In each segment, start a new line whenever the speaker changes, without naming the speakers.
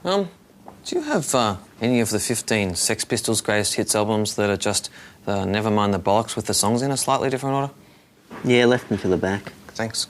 Do you have any of the 15 Sex Pistols' greatest hits albums that are just Never Mind the Bollocks with the songs in a slightly different order?
Yeah, left them to the back.
Thanks.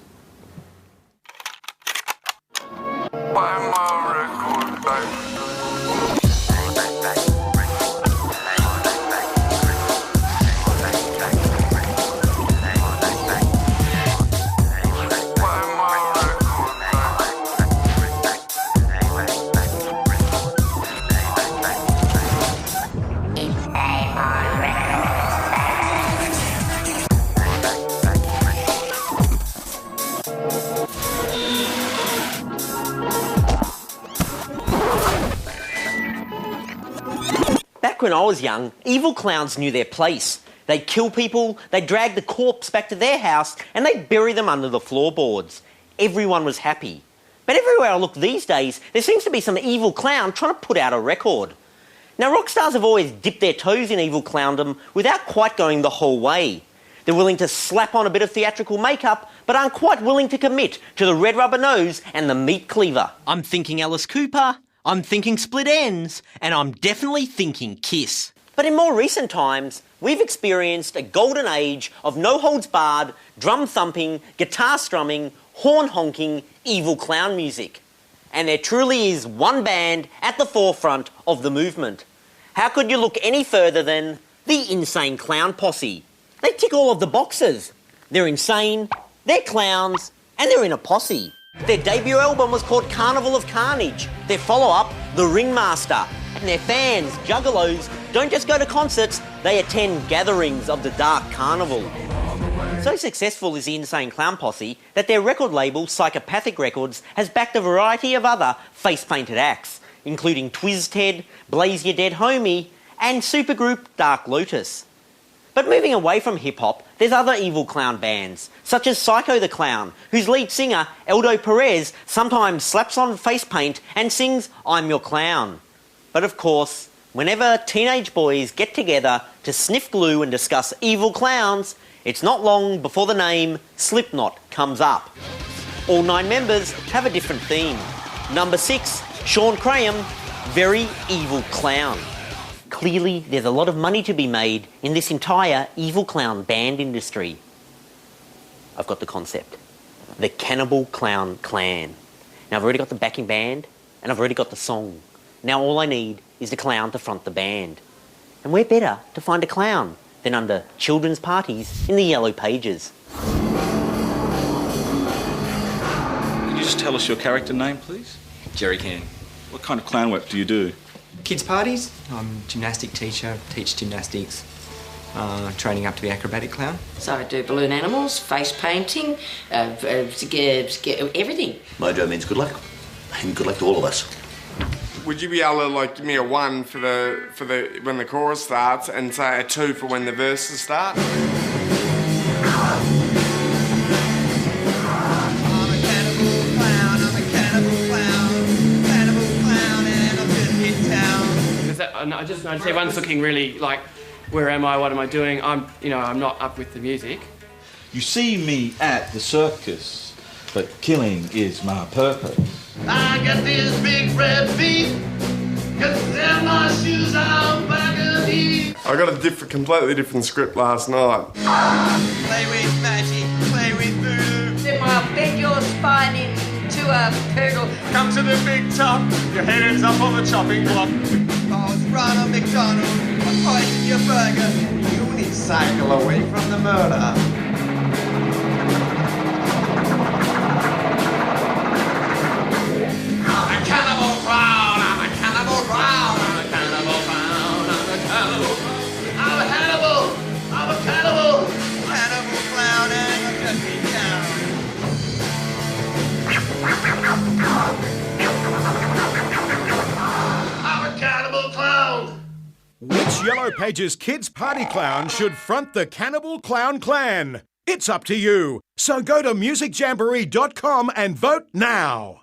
Back when I was young, evil clowns knew their place. They'd kill people, they'd drag the corpse back to their house, and they'd bury them under the floorboards. Everyone was happy. But everywhere I look these days, there seems to be some evil clown trying to put out a record. Now, rock stars have always dipped their toes in evil clowndom without quite going the whole way. They're willing to slap on a bit of theatrical makeup, but aren't quite willing to commit to the red rubber nose and the meat cleaver. I'm thinking Alice Cooper, I'm thinking Split Enz, and I'm definitely thinking Kiss. But in more recent times, we've experienced a golden age of no-holds-barred, drum-thumping, guitar-strumming, horn-honking, evil clown music. And there truly is one band at the forefront of the movement. How could you look any further than the Insane Clown Posse? They tick all of the boxes. They're insane, they're clowns, and they're in a posse. Their debut album was called Carnival of Carnage. Their follow-up, The Ringmaster. And their fans, juggalos, don't just go to concerts, they attend gatherings of the Dark Carnival. So successful is the Insane Clown Posse that their record label, Psychopathic Records, has backed a variety of other face-painted acts, including Twiz-Ted, Blaze Your Dead Homie, and supergroup Dark Lotus. But moving away from hip-hop, there's other evil clown bands, such as Psycho the Clown, whose lead singer, Eldo Perez, sometimes slaps on face paint and sings I'm Your Clown. But of course, whenever teenage boys get together to sniff glue and discuss evil clowns, it's not long before the name Slipknot comes up. All 9 members have a different theme. Number 6, Sean Graham, Very Evil Clown. Clearly, there's a lot of money to be made in this entire evil clown band industry. I've got the concept. The Cannibal Clown Clan. Now, I've already got the backing band, and I've already got the song. Now all I need is the clown to front the band. And where better to find a clown than under children's parties in the Yellow Pages?
Can you just tell us your character name, please?
Jerry Can.
What kind of clown work do you do?
Kids parties. I'm a gymnastic teacher, teach gymnastics, training up to be acrobatic clown.
So I do balloon animals, face painting, everything.
Mojo means good luck, and good luck to all of us.
Would you be able to give me a 1 for the when the chorus starts, and say a 2 for when the verses start?
I just noticed everyone's looking really like, where am I? What am I doing? I'm not up with the music.
You see me at the circus, but killing is my purpose.
I got this big red feet, 'cause in my shoes I'm back of these.
I got a completely different script last night.
Play with magic, play with voodoo.
Then I'll bend your spine into a poodle.
Come to the big top, your head ends up on the chopping block. I was Ronald McDonald, I poisoned your burger. You need cycle away from the murder. I'm a cannibal clown, I'm a cannibal clown, I'm a cannibal clown, I'm a cannibal clown. I'm a cannibal, I'm a cannibal. Cannibal clown and a country town. I'm a cannibal clown.
Which Yellow Pages kids party clown should front the Cannibal Clown Clan? It's up to you. So go to musicjamboree.com and vote now.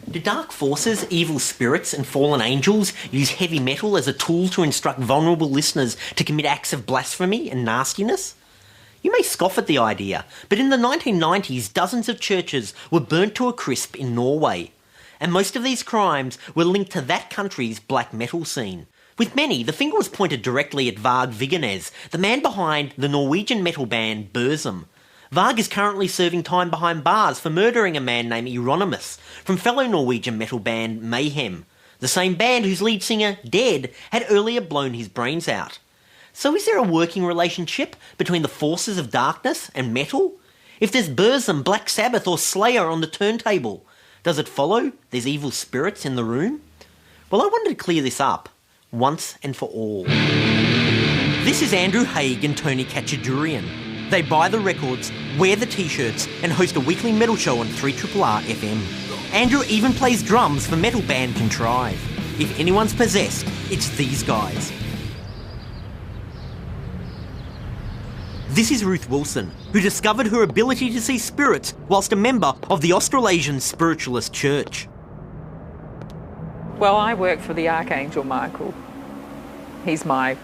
Do dark forces, evil spirits and fallen angels use heavy metal as a tool to instruct vulnerable listeners to commit acts of blasphemy and nastiness? You may scoff at the idea, but in the 1990s, dozens of churches were burnt to a crisp in Norway. and most of these crimes were linked to that country's black metal scene. With many, the finger was pointed directly at Varg Vigernes, the man behind the Norwegian metal band Burzum. Varg is currently serving time behind bars for murdering a man named Euronymous from fellow Norwegian metal band Mayhem, the same band whose lead singer, Dead, had earlier blown his brains out. So is there a working relationship between the forces of darkness and metal? If there's Burzum, Black Sabbath or Slayer on the turntable, does it follow there's evil spirits in the room? Well, I wanted to clear this up, once and for all. This is Andrew Haig and Tony Kachadurian. They buy the records, wear the t-shirts and host a weekly metal show on 3RRR FM. Andrew even plays drums for metal band Contrive. If anyone's possessed, it's these guys. This is Ruth Wilson, who discovered her ability to see spirits whilst a member of the Australasian Spiritualist Church.
Well, I work for the Archangel Michael. He's my,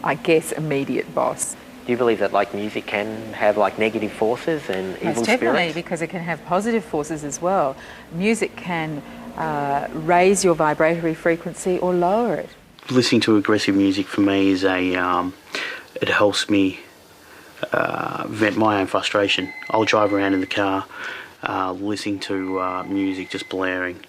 I guess, immediate boss.
Do you believe that music can have negative forces and evil
Most definitely,
spirits?
because it can have positive forces as well. Music can raise your vibratory frequency or lower it.
Listening to aggressive music for me is it helps me vent my own frustration. I'll drive around in the car listening to music just blaring,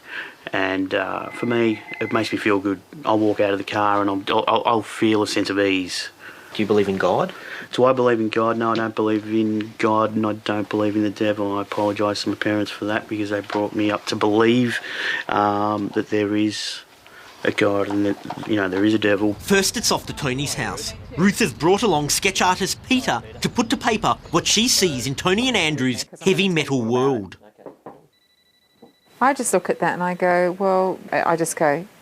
and for me it makes me feel good. I'll walk out of the car and I'll feel a sense of ease.
Do you believe in God?
Do I believe in God? No, I don't believe in God, and I don't believe in the devil. I apologise to my parents for that, because they brought me up to believe that there is a God and that, there is a devil.
First, it's off to Tony's house. Ruth has brought along sketch artist Peter to put to paper what she sees in Tony and Andrew's heavy metal world.
I just look at that and I go,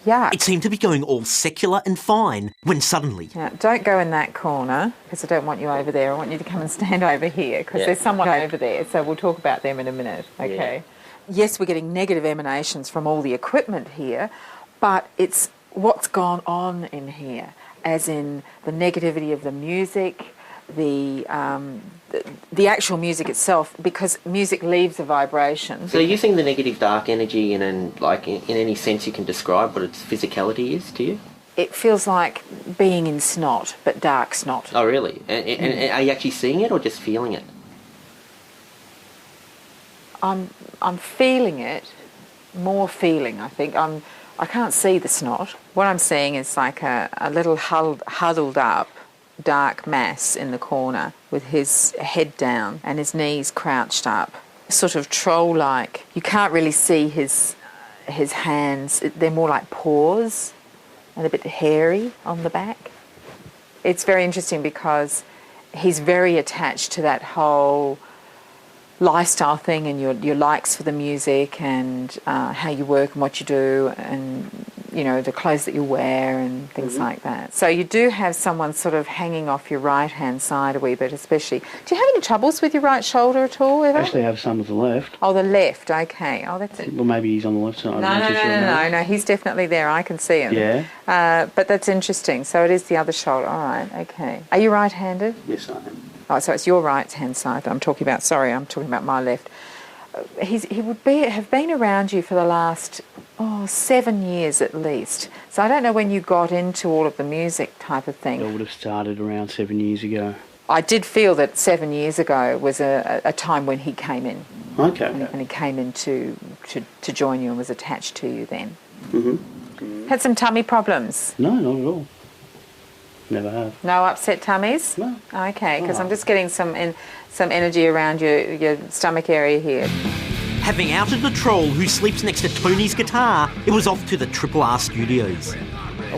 yeah.
It seemed to be going all secular and fine when suddenly...
Now, don't go in that corner, because I don't want you over there. I want you to come and stand over here, because there's someone over there, so we'll talk about them in a minute, okay? Yeah. Yes, we're getting negative emanations from all the equipment here, but it's what's gone on in here, as in the negativity of the music, the actual music itself, because music leaves a vibration.
So you're seeing the negative dark energy in any sense you can describe what its physicality is to you?
It feels like being in snot, but dark snot.
Oh, really? And are you actually seeing it or just feeling it?
I'm feeling it, more feeling, I think. I can't see the snot. What I'm seeing is like a little huddled up dark mass in the corner with his head down and his knees crouched up, sort of troll-like. You can't really see his hands. They're more like paws and a bit hairy on the back. It's very interesting because he's very attached to that whole lifestyle thing and your likes for the music and how you work and what you do and, the clothes that you wear and things like that. So you do have someone sort of hanging off your right-hand side a wee bit, especially. Do you have any troubles with your right shoulder at all, ever?
Actually, I have some with the left.
Oh, the left, okay. Oh, that's it.
Well, maybe he's on the left side.
No, he's definitely there. I can see him.
Yeah.
But that's interesting. So it is the other shoulder. All right, okay. Are you right-handed?
Yes, I am.
Oh, so it's your right-hand side that I'm talking about. Sorry, I'm talking about my left. He would have been around you for the last 7 years at least. So I don't know when you got into all of the music type of thing.
I would have started around 7 years ago.
I did feel that 7 years ago was a time when he came in.
Okay.
And he came in to join you and was attached to you then.
Mm-hmm.
Had some tummy problems?
No, not at all. Never have.
No upset tummies?
No.
Okay, because I'm just getting some energy around your stomach area here.
Having outed the troll who sleeps next to Tony's guitar, it was off to the RRR studios.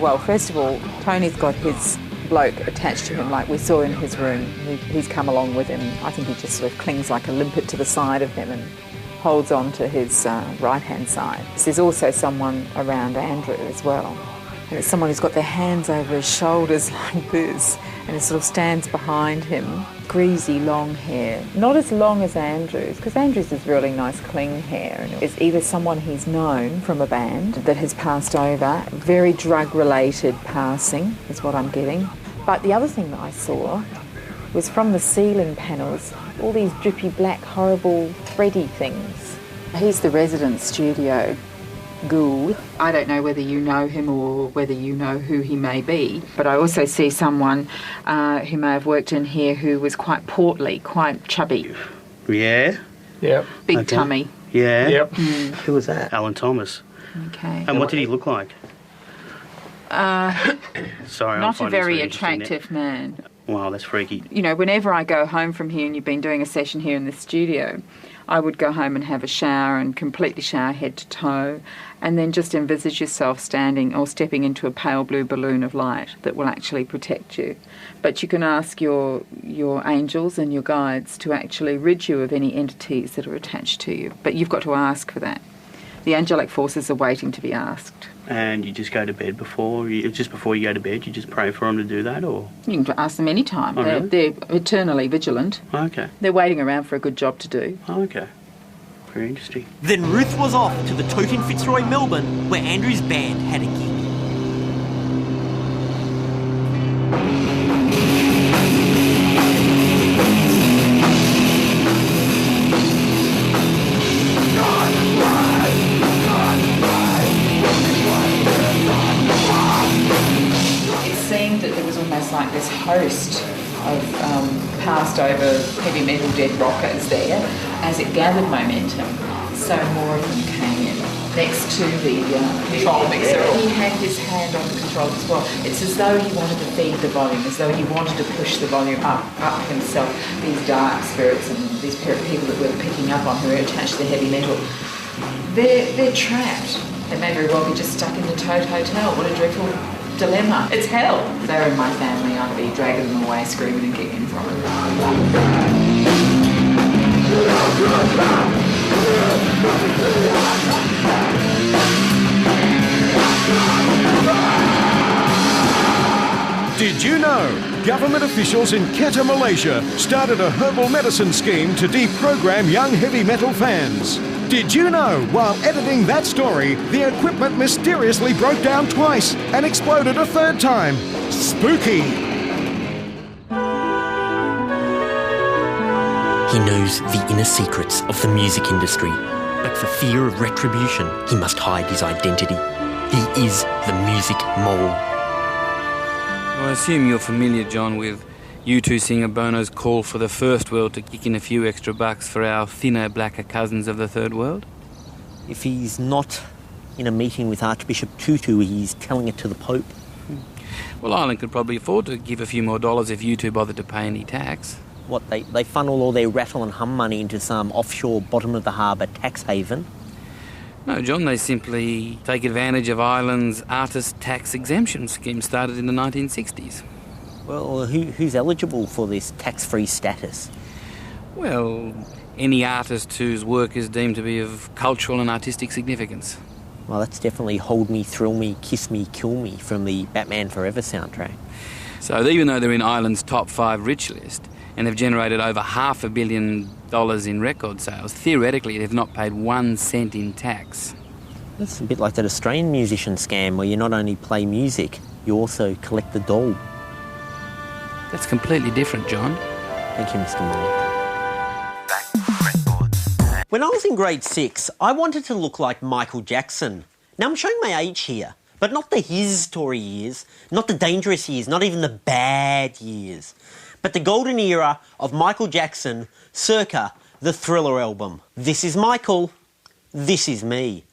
Well, first of all, Tony's got his bloke attached to him like we saw in his room. He's come along with him. I think he just sort of clings like a limpet to the side of him and holds on to his right-hand side. There's also someone around Andrew as well. And it's someone who's got their hands over his shoulders like this and he sort of stands behind him. Greasy long hair, not as long as Andrew's, because Andrew's is really nice clean hair, and it's either someone he's known from a band that has passed over, very drug-related passing is what I'm getting. But the other thing that I saw was from the ceiling panels, all these drippy black horrible thready things He's the resident studio ghoul. I don't know whether you know him or whether you know who he may be, but I also see someone who may have worked in here who was quite portly, quite chubby.
Yeah?
Yep.
Big tummy.
Yeah?
Yep.
Who was that? Alan Thomas.
Okay.
And what did he look like? Sorry,
not a very attractive man.
Wow, that's freaky.
You know, whenever I go home from here and you've been doing a session here in the studio, I would go home and have a shower and completely shower head to toe, and then just envisage yourself standing or stepping into a pale blue balloon of light that will actually protect you. But you can ask your angels and your guides to actually rid you of any entities that are attached to you. But you've got to ask for that. The angelic forces are waiting to be asked.
And you just go to bed just before you go to bed, you just pray for them to do that, or?
You can ask them any time.
Oh, really?
They're eternally vigilant.
Okay.
They're waiting around for a good job to do.
Okay. Very interesting.
Then Ruth was off to the Tote in Fitzroy, Melbourne, where Andrew's band had a gig.
Like this host of passed over heavy metal dead rockers there as it gathered momentum. So more of them came in next to the control mixer. He had his hand on the controls as well. It's as though he wanted to feed the volume, as though he wanted to push the volume up himself. These dark spirits and these people that we're picking up on who are attached to the heavy metal, they're trapped. They may very well be just stuck in the Tote Hotel. What a dreadful dilemma. It's hell. If they were in my family, I'd be dragging them away, screaming and kicking from it.
Did you know government officials in Quetta, Malaysia started a herbal medicine scheme to deprogram young heavy metal fans? Did you know, while editing that story, the equipment mysteriously broke down twice and exploded a third time? Spooky!
He knows the inner secrets of the music industry, but for fear of retribution, he must hide his identity. He is the music mole.
I assume you're familiar, John, with U2 singer Bono's call for the first world to kick in a few extra bucks for our thinner, blacker cousins of the third world?
If he's not in a meeting with Archbishop Tutu, he's telling it to the Pope.
Well, Ireland could probably afford to give a few more dollars if U2 bothered to pay any tax.
What, they funnel all their rattle and hum money into some offshore bottom-of-the-harbour tax haven?
No, John, they simply take advantage of Ireland's artist tax exemption scheme started in the 1960s.
Well, who's eligible for this tax-free status?
Well, any artist whose work is deemed to be of cultural and artistic significance.
Well, that's definitely Hold Me, Thrill Me, Kiss Me, Kill Me from the Batman Forever soundtrack.
So even though they're in Ireland's top 5 rich list and have generated over $500 million in record sales, theoretically they've not paid 1 cent in tax.
That's a bit like that Australian musician scam where you not only play music, you also collect the dough.
That's completely different, John.
Thank you, Mr. Mole. When I was in grade 6, I wanted to look like Michael Jackson. Now, I'm showing my age here, but not the his story years, not the dangerous years, not even the bad years, but the golden era of Michael Jackson circa the Thriller album. This is Michael, this is me.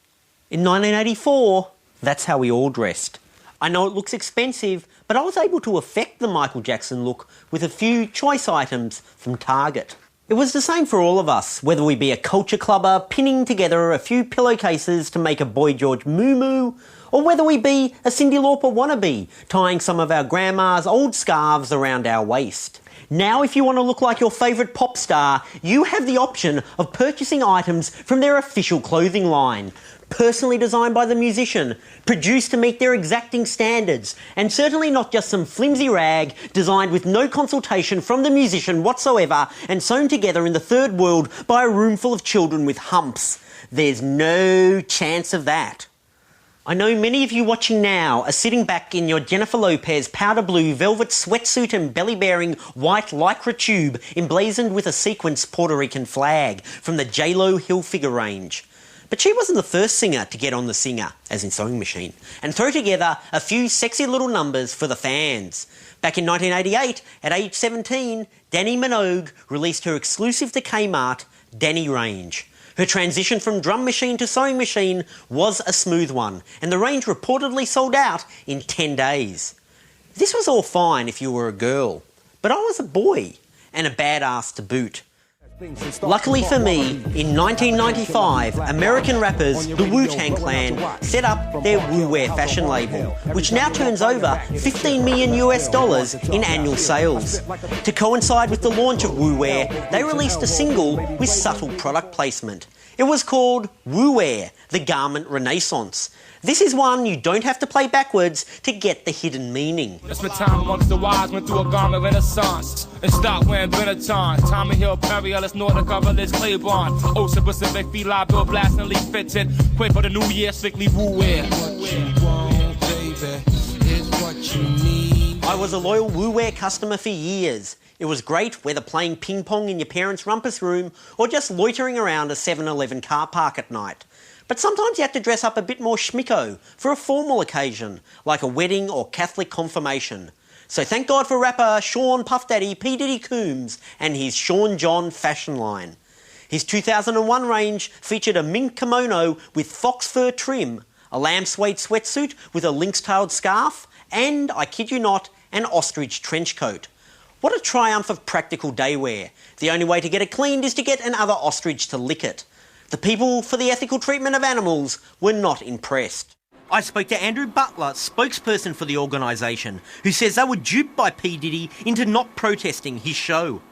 In 1984, that's how we all dressed. I know it looks expensive, but I was able to affect the Michael Jackson look with a few choice items from Target. It was the same for all of us, whether we be a culture clubber pinning together a few pillowcases to make a Boy George moo-moo, or whether we be a Cyndi Lauper wannabe, tying some of our grandma's old scarves around our waist. Now, if you want to look like your favourite pop star, you have the option of purchasing items from their official clothing line. Personally designed by the musician, produced to meet their exacting standards, and certainly not just some flimsy rag designed with no consultation from the musician whatsoever and sewn together in the third world by a room full of children with humps. There's no chance of that. I know many of you watching now are sitting back in your Jennifer Lopez powder blue velvet sweatsuit and belly-bearing white lycra tube emblazoned with a sequenced Puerto Rican flag from the J-Lo Hilfiger range. But she wasn't the first singer to get on the singer, as in Sewing Machine, and throw together a few sexy little numbers for the fans. Back in 1988, at age 17, Dannii Minogue released her exclusive to Kmart, Dannii Range. Her transition from drum machine to sewing machine was a smooth one, and the range reportedly sold out in 10 days. This was all fine if you were a girl, but I was a boy, and a badass to boot. Luckily for me, in 1995, American rappers, the Wu-Tang Clan, set up their Wu-Wear fashion label, which now turns over $15 million in annual sales. To coincide with the launch of Wu-Wear, they released a single with subtle product placement. It was called Wu-Wear, the Garment Renaissance. This is one you don't have to play backwards to get the hidden meaning.
It's my time amongst the wise, went through a garment renaissance and stop wearing Benetton. Tommy Hill, Perry Ellis, Nordica, Village, Claiborne, Ocean Pacific, Feli, Bill Blast, and Lee Fitted. Quick for the new year, strictly Wu-Wear.
I was a loyal Wu-Wear customer for years. It was great whether playing ping pong in your parents' rumpus room or just loitering around a 7-Eleven car park at night. But sometimes you had to dress up a bit more schmicko for a formal occasion, like a wedding or Catholic confirmation. So thank God for rapper Sean Puff Daddy P. Diddy Coombs and his Sean John fashion line. His 2001 range featured a mink kimono with fox fur trim, a lamb suede sweatsuit with a lynx-tailed scarf, and, I kid you not, an ostrich trench coat. What a triumph of practical day wear. The only way to get it cleaned is to get another ostrich to lick it. The people for the ethical treatment of animals were not impressed. I spoke to Andrew Butler, spokesperson for the organisation, who says they were duped by P. Diddy into not protesting his show.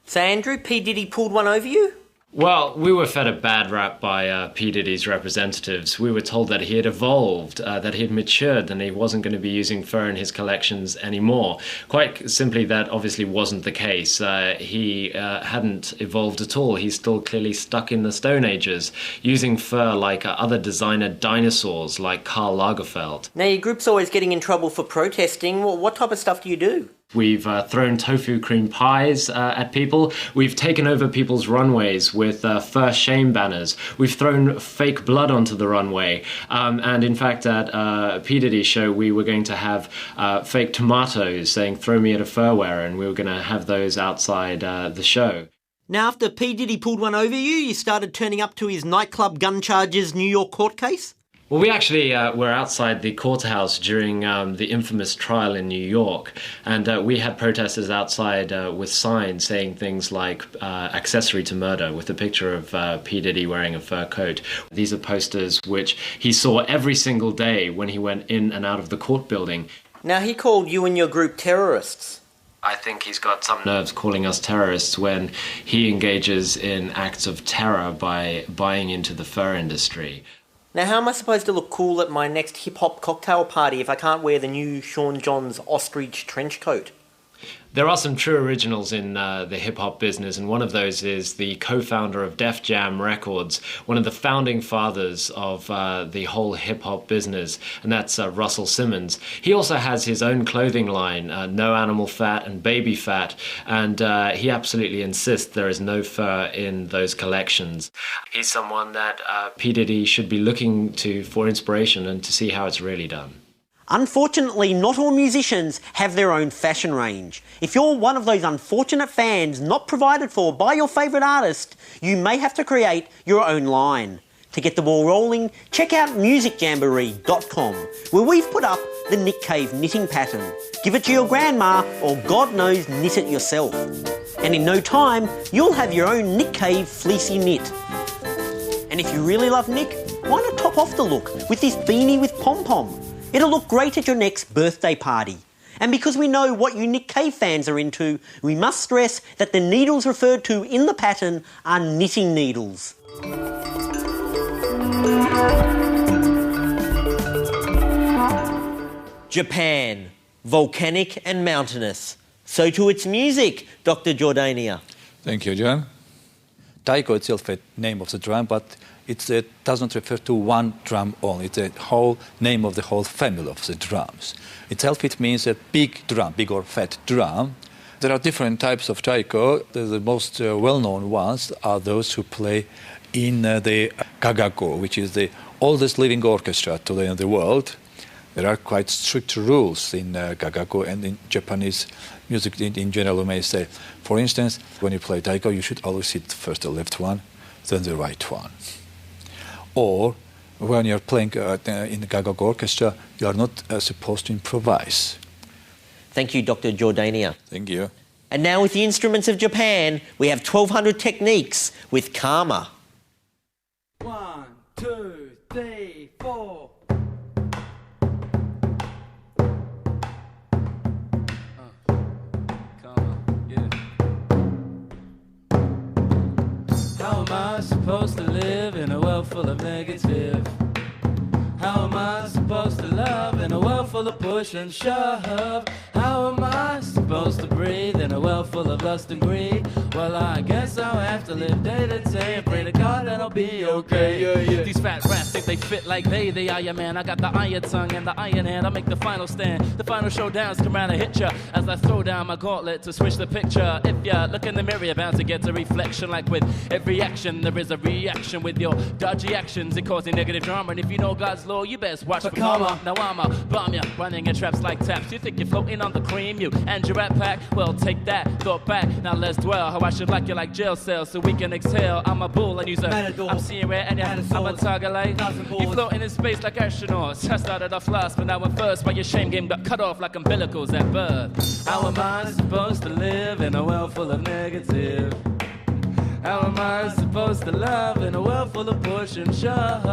So Andrew, P. Diddy pulled one over you?
Well, we were fed a bad rap by P. Diddy's representatives. We were told that he had evolved, that he had matured, and he wasn't going to be using fur in his collections anymore. Quite simply, that obviously wasn't the case. He hadn't evolved at all. He's still clearly stuck in the Stone Ages, using fur like other designer dinosaurs like Karl Lagerfeld.
Now, your group's always getting in trouble for protesting. What type of stuff do you do?
We've thrown tofu cream pies at people. We've taken over people's runways with fur shame banners. We've thrown fake blood onto the runway. And in fact, at P. Diddy's show, we were going to have fake tomatoes saying, "Throw me at a fur wearer," and we were going to have those outside the show.
Now, after P. Diddy pulled one over you, you started turning up to his nightclub gun charges New York court case?
Well, we actually were outside the courthouse during the infamous trial in New York, and we had protesters outside with signs saying things like accessory to murder, with a picture of P. Diddy wearing a fur coat. These are posters which he saw every single day when he went in and out of the court building.
Now, he called you and your group terrorists.
I think he's got some nerves calling us terrorists when he engages in acts of terror by buying into the fur industry.
Now, how am I supposed to look cool at my next hip-hop cocktail party if I can't wear the new Sean John's ostrich trench coat?
There are some true originals in the hip-hop business, and one of those is the co-founder of Def Jam Records, one of the founding fathers of the whole hip-hop business, and that's Russell Simmons. He also has his own clothing line, No Animal Fat and Baby Fat, and he absolutely insists there is no fur in those collections. He's someone that P. Diddy should be looking to for inspiration and to see how it's really done.
Unfortunately, not all musicians have their own fashion range. If you're one of those unfortunate fans not provided for by your favourite artist, you may have to create your own line. To get the ball rolling, check out musicjamboree.com, where we've put up the Nick Cave knitting pattern. Give it to your grandma, or God knows, knit it yourself. And in no time, you'll have your own Nick Cave fleecy knit. And if you really love Nick, why not top off the look with this beanie with pom-pom? It'll look great at your next birthday party. And because we know what you Nick Cave fans are into, we must stress that the needles referred to in the pattern are knitting needles. Japan. Volcanic and mountainous. So to its music, Dr. Jordania.
Thank you, John. Taiko itself is the name of the drum, but it does not refer to one drum only. It's a whole name of the whole family of the drums. Itself it means a big drum, big or fat drum. There are different types of taiko. The most well-known ones are those who play in the gagago, which is the oldest living orchestra today in the world. There are quite strict rules in gagago and in Japanese music in general, we may say. For instance, when you play taiko, you should always hit first the left one, then the right one. Or when you're playing in the gagago orchestra, you are not supposed to improvise.
Thank you, Dr. Jordania.
Thank you.
And now with the instruments of Japan, we have 1,200 techniques with kama.
1, 2, 3, 4. How am I supposed to live in a world full of negative? How am I supposed to love in a world full of push and shove? How am I supposed to breathe in a world full of lust and greed? Well, I guess I'll have to live day to day and pray to God that I'll be okay. These fat rats think they fit like they are your man. I got the iron tongue and the iron hand. I make the final stand. The final showdowns come around and hit ya as I throw down my gauntlet to switch the picture. If ya look in the mirror, you're bound to get a reflection. Like with every action, there is a reaction with your dodgy actions. It causing negative drama. And if you know God's law, you best watch for karma. Now I'm a bomb ya, running in traps like taps. You think you're floating on the cream, you and your rat pack? Well, take that, thought back. Now let's dwell how I should like you like jail cells so we can exhale. I'm a bull and use a matador. I'm seeing red and I'm a target light. You floating in space like astronauts. I started off last, but now I'm first. While your shame game got cut off like umbilicals at birth. How am I supposed to live in a world full of negative? How am I supposed to love in a world full of push and shove?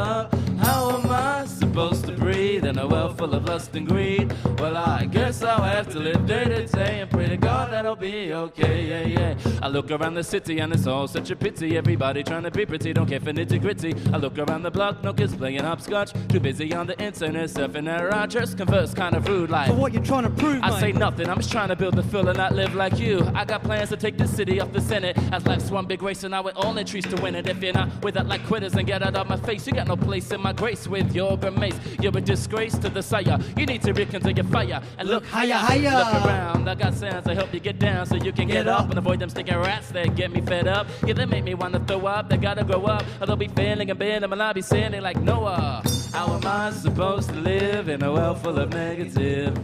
How am I supposed to breathe in a world full of lust and greed? Well, I guess I'll have to live day to day and pray to God that I'll be okay, I look around the city and it's all such a pity. Everybody trying to be pretty, don't care for nitty-gritty. I look around the block, no kids playing hopscotch. Too busy on the internet, surfing their Rogers. Converse kind of rude like,
so what you trying to prove,
I say nothing, I'm just trying to build the field and not live like you. I got plans to take this city off the Senate as life's one big race and I with all entries to win it. If you're not with it like quitters and get out of my face, you got no place in my grace with your grimace. You're a disgrace to the sire. You need to rekindle your fire and look higher, higher. Look around, I got sounds to help you get down so you can get up and avoid them stinking rats that get me fed up. Yeah, they make me want to throw up. They gotta grow up or they'll be failing and bending and I'll be standing like Noah. How am I supposed to live in a world full of negative?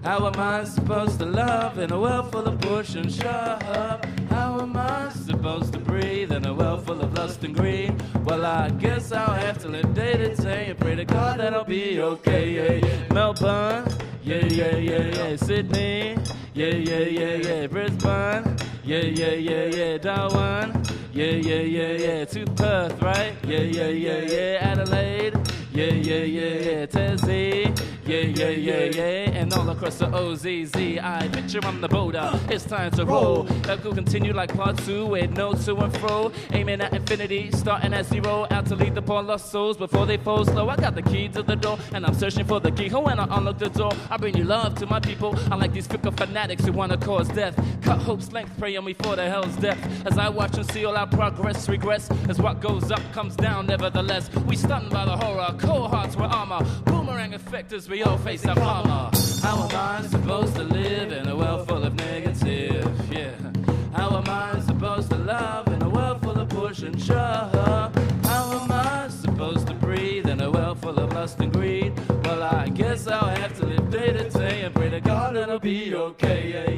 How am I supposed to love in a world full of push and shove? How am I supposed to breathe in a world full of lust and greed? Well, I guess I'll have to live day to day and pray to God that I'll be okay, Melbourne, Sydney, Brisbane, Darwin, to Perth, right? Adelaide, Tassie, and all across the OZZ. I picture on the border, it's time to roll. That could continue like part 2 with no to and fro. Aiming at infinity, starting at 0, out to lead the poor lost souls before they fall slow. I got the key to the door, and I'm searching for the key. When I unlock the door, I bring you love to my people. I like these fickle fanatics who wanna cause death. Cut hope's length, pray on me for the hell's death. As I watch and see all our progress, regress. As what goes up comes down, nevertheless. We stunned by the horror, cold hearts with armor. Boomerang effect as we all face our karma. How am I supposed to live in a world full of negative? How am I supposed to love in a world full of push and shove? How am I supposed to breathe in a world full of lust and greed? Well, I guess I'll have to live day to day and pray to God that I'll be okay,